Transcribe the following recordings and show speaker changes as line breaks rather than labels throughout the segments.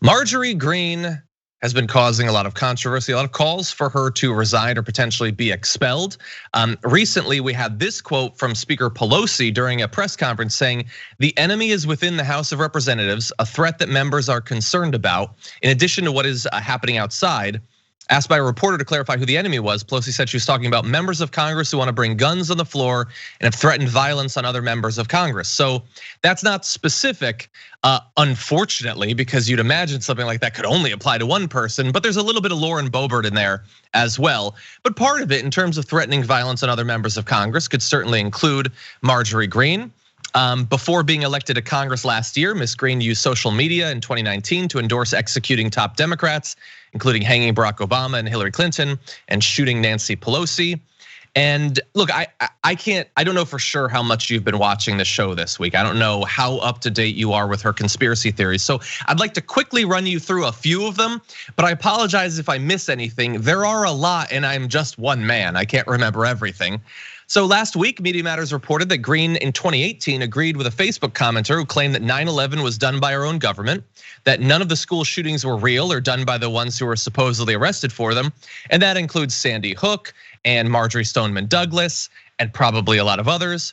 Marjorie Greene has been causing a lot of controversy, a lot of calls for her to resign or potentially be expelled. Recently, we had this quote from Speaker Pelosi during a press conference saying, "The enemy is within the House of Representatives, a threat that members are concerned about. In addition to what is happening outside." Asked by a reporter to clarify who the enemy was, Pelosi said she was talking about members of Congress who want to bring guns on the floor and have threatened violence on other members of Congress. So that's not specific, unfortunately, because you'd imagine something like that could only apply to one person, but there's a little bit of Lauren Boebert in there as well. But part of it, in terms of threatening violence on other members of Congress, could certainly include Marjorie Greene. Before being elected to Congress last year, Ms. Greene used social media in 2019 to endorse executing top Democrats, including hanging Barack Obama and Hillary Clinton and shooting Nancy Pelosi. And look, I don't know for sure how much you've been watching the show this week. I don't know how up to date you are with her conspiracy theories. So I'd like to quickly run you through a few of them, but I apologize if I miss anything. There are a lot and I'm just one man. I can't remember everything. So last week, Media Matters reported that Greene in 2018 agreed with a Facebook commenter who claimed that 9/11 was done by our own government, that none of the school shootings were real or done by the ones who were supposedly arrested for them. And that includes Sandy Hook and Marjorie Stoneman Douglas and probably a lot of others.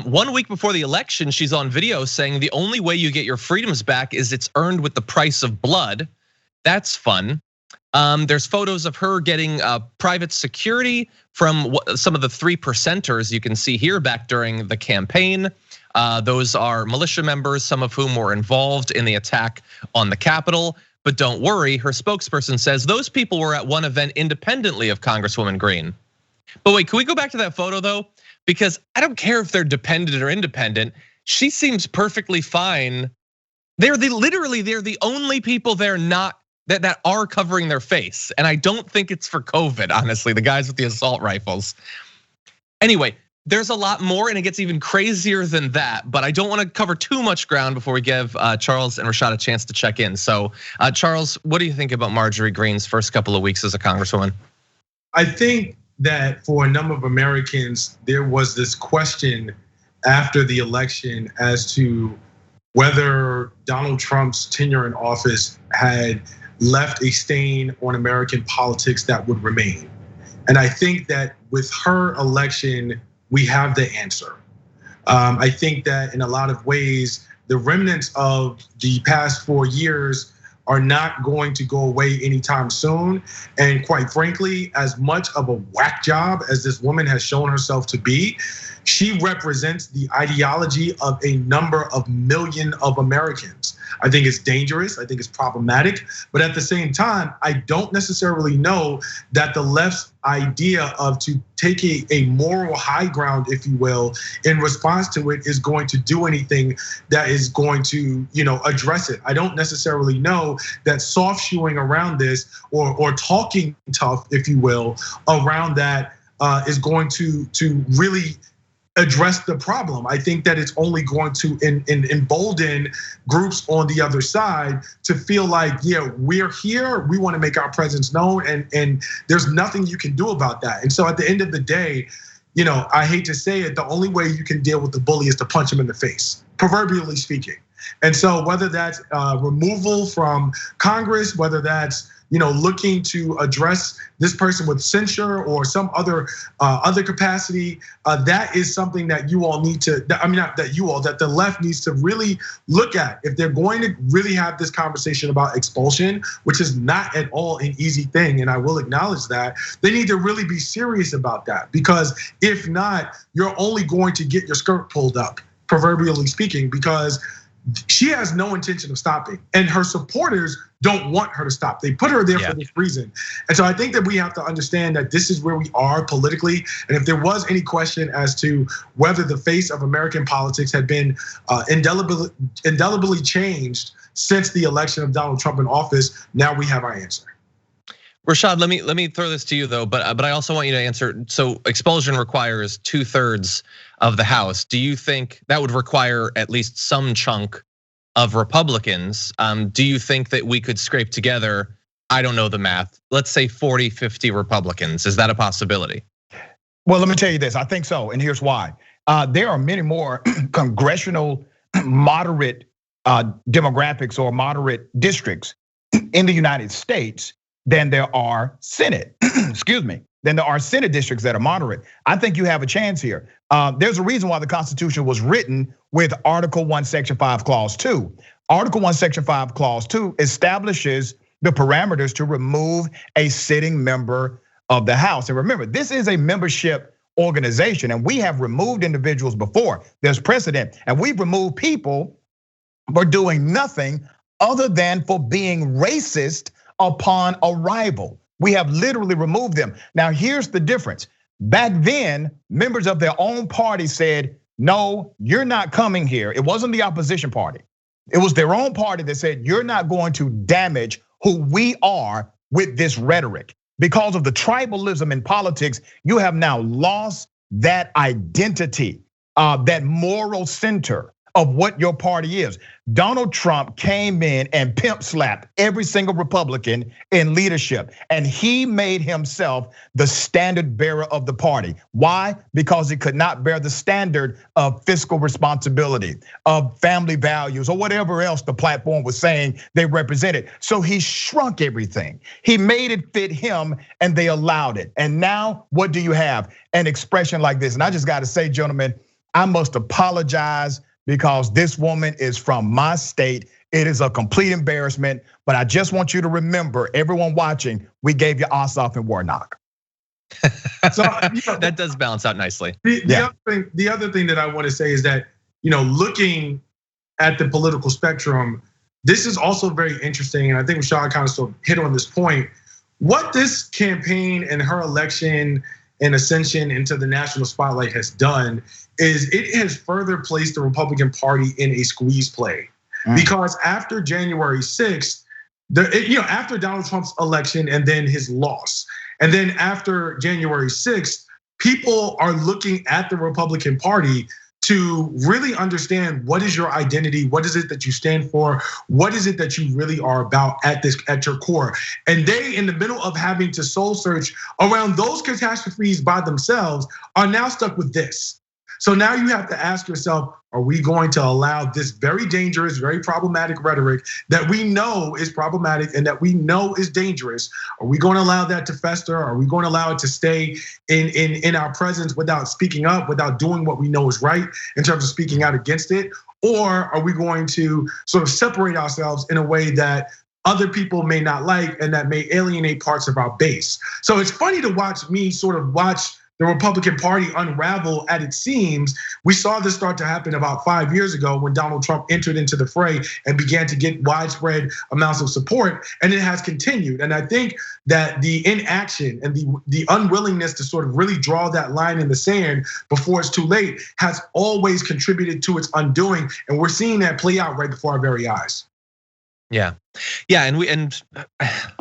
1 week before the election, she's on video saying the only way you get your freedoms back is it's earned with the price of blood. That's fun. There's photos of her getting private security from some of the 3%ers you can see here back during the campaign. Those are militia members, some of whom were involved in the attack on the Capitol. But don't worry, her spokesperson says those people were at one event independently of Congresswoman Greene. But wait, can we go back to that photo though? Because I don't care if they're dependent or independent. She seems perfectly fine. They're the only people there that are covering their face. And I don't think it's for COVID, honestly, the guys with the assault rifles. Anyway, there's a lot more and it gets even crazier than that, but I don't want to cover too much ground before we give Charles and Rashad a chance to check in. So Charles, what do you think about Marjorie Greene's first couple of weeks as a congresswoman?
I think that for a number of Americans, there was this question after the election as to whether Donald Trump's tenure in office had left a stain on American politics that would remain. And I think that with her election, we have the answer. I think that in a lot of ways, the remnants of the past 4 years are not going to go away anytime soon. And quite frankly, as much of a whack job as this woman has shown herself to be, she represents the ideology of a number of million of Americans. I think it's dangerous, I think it's problematic, but at the same time, I don't necessarily know that the left's idea of to take a moral high ground, if you will, in response to it is going to do anything that is going to, address it. I don't necessarily know that soft shoeing around this or talking tough, if you will, around that is going to really address the problem. I think that it's only going to embolden groups on the other side to feel like, yeah, we're here, we want to make our presence known, and there's nothing you can do about that. And so at the end of the day, I hate to say it, the only way you can deal with the bully is to punch him in the face, proverbially speaking. And so whether that's removal from Congress, whether that's looking to address this person with censure or some other capacity, that is something that you all need to, that the left needs to really look at. If they're going to really have this conversation about expulsion, which is not at all an easy thing, and I will acknowledge that, they need to really be serious about that. Because if not, you're only going to get your skirt pulled up, proverbially speaking, because she has no intention of stopping, and her supporters don't want her to stop. They put her there for this reason. And so I think that we have to understand that this is where we are politically. And if there was any question as to whether the face of American politics had been indelibly changed since the election of Donald Trump in office, now we have our answer.
Rashad, let me throw this to you though, but I also want you to answer. So expulsion requires 2/3 of the House. Do you think that would require at least some chunk of Republicans? Do you think that we could scrape together, I don't know the math, let's say 40, 50 Republicans? Is that a possibility?
Well, let me tell you this, I think so, and here's why. There are many more congressional moderate demographics or moderate districts in the United States than there are Senate, excuse me, than there are Senate districts that are moderate. I think you have a chance here. There's a reason why the Constitution was written with Article 1, Section 5, Clause 2. Article 1, Section 5, Clause 2 establishes the parameters to remove a sitting member of the House. And remember, this is a membership organization, and we have removed individuals before. There's precedent, and we've removed people for doing nothing other than for being racist upon arrival. We have literally removed them. Now, here's the difference. Back then, members of their own party said, no, you're not coming here. It wasn't the opposition party. It was their own party that said, you're not going to damage who we are with this rhetoric. Because of the tribalism in politics, you have now lost that identity, that moral center of what your party is. Donald Trump came in and pimp slapped every single Republican in leadership, and he made himself the standard bearer of the party. Why? Because he could not bear the standard of fiscal responsibility, of family values, or whatever else the platform was saying they represented. So he shrunk everything. He made it fit him, and they allowed it. And now what do you have? An expression like this. And I just gotta say, gentlemen, I must apologize because this woman is from my state. It is a complete embarrassment, but I just want you to remember, everyone watching, we gave you Ossoff and Warnock.
So that does balance out nicely.
The other thing that I want to say is that, looking at the political spectrum, this is also very interesting, and I think Rashad kind of sort of hit on this point. What this campaign and her election and ascension into the national spotlight has done is it has further placed the Republican Party in a squeeze play. Because after January 6th, after Donald Trump's election and then his loss, and then after January 6th, people are looking at the Republican Party to really understand what is your identity, what is it that you stand for, what is it that you really are about at your core. And they, in the middle of having to soul search around those catastrophes by themselves, are now stuck with this. So now you have to ask yourself, are we going to allow this very dangerous, very problematic rhetoric that we know is problematic and that we know is dangerous? Are we going to allow that to fester? Are we going to allow it to stay in our presence without speaking up, without doing what we know is right in terms of speaking out against it? Or are we going to sort of separate ourselves in a way that other people may not like and that may alienate parts of our base? So it's funny to watch the Republican Party unravel at its seams. We saw this start to happen about 5 years ago when Donald Trump entered into the fray and began to get widespread amounts of support, and it has continued. And I think that the inaction and the unwillingness to sort of really draw that line in the sand before it's too late has always contributed to its undoing, and we're seeing that play out right before our very eyes.
Yeah, and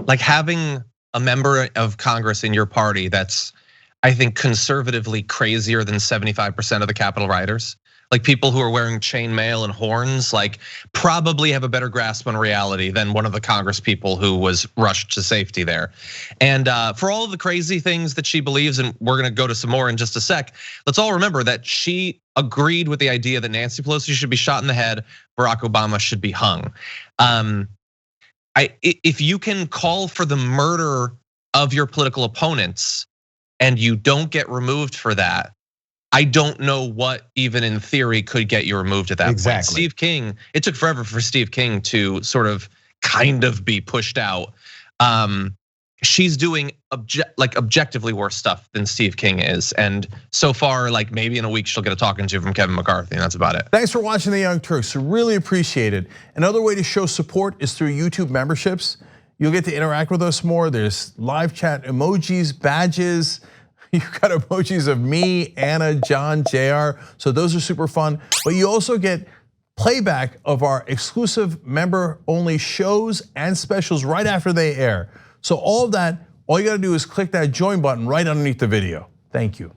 like having a member of Congress in your party that's, I think, conservatively crazier than 75% of the Capitol rioters. Like people who are wearing chainmail and horns, like probably have a better grasp on reality than one of the Congress people who was rushed to safety there. And for all of the crazy things that she believes, and we're gonna go to some more in just a sec, let's all remember that she agreed with the idea that Nancy Pelosi should be shot in the head, Barack Obama should be hung. If you can call for the murder of your political opponents, and you don't get removed for that, I don't know what even in theory could get you removed at that point. Steve King, it took forever for Steve King to sort of kind of be pushed out. She's doing objectively worse stuff than Steve King is. And so far, like maybe in a week, she'll get a talking to from Kevin McCarthy, and that's about it.
Thanks for watching The Young Turks, really appreciate it. Another way to show support is through YouTube memberships. You'll get to interact with us more. There's live chat emojis, badges. You've got emojis of me, Anna, John, JR. So those are super fun. But you also get playback of our exclusive member only shows and specials right after they air. So all of that, all you gotta do is click that join button right underneath the video. Thank you.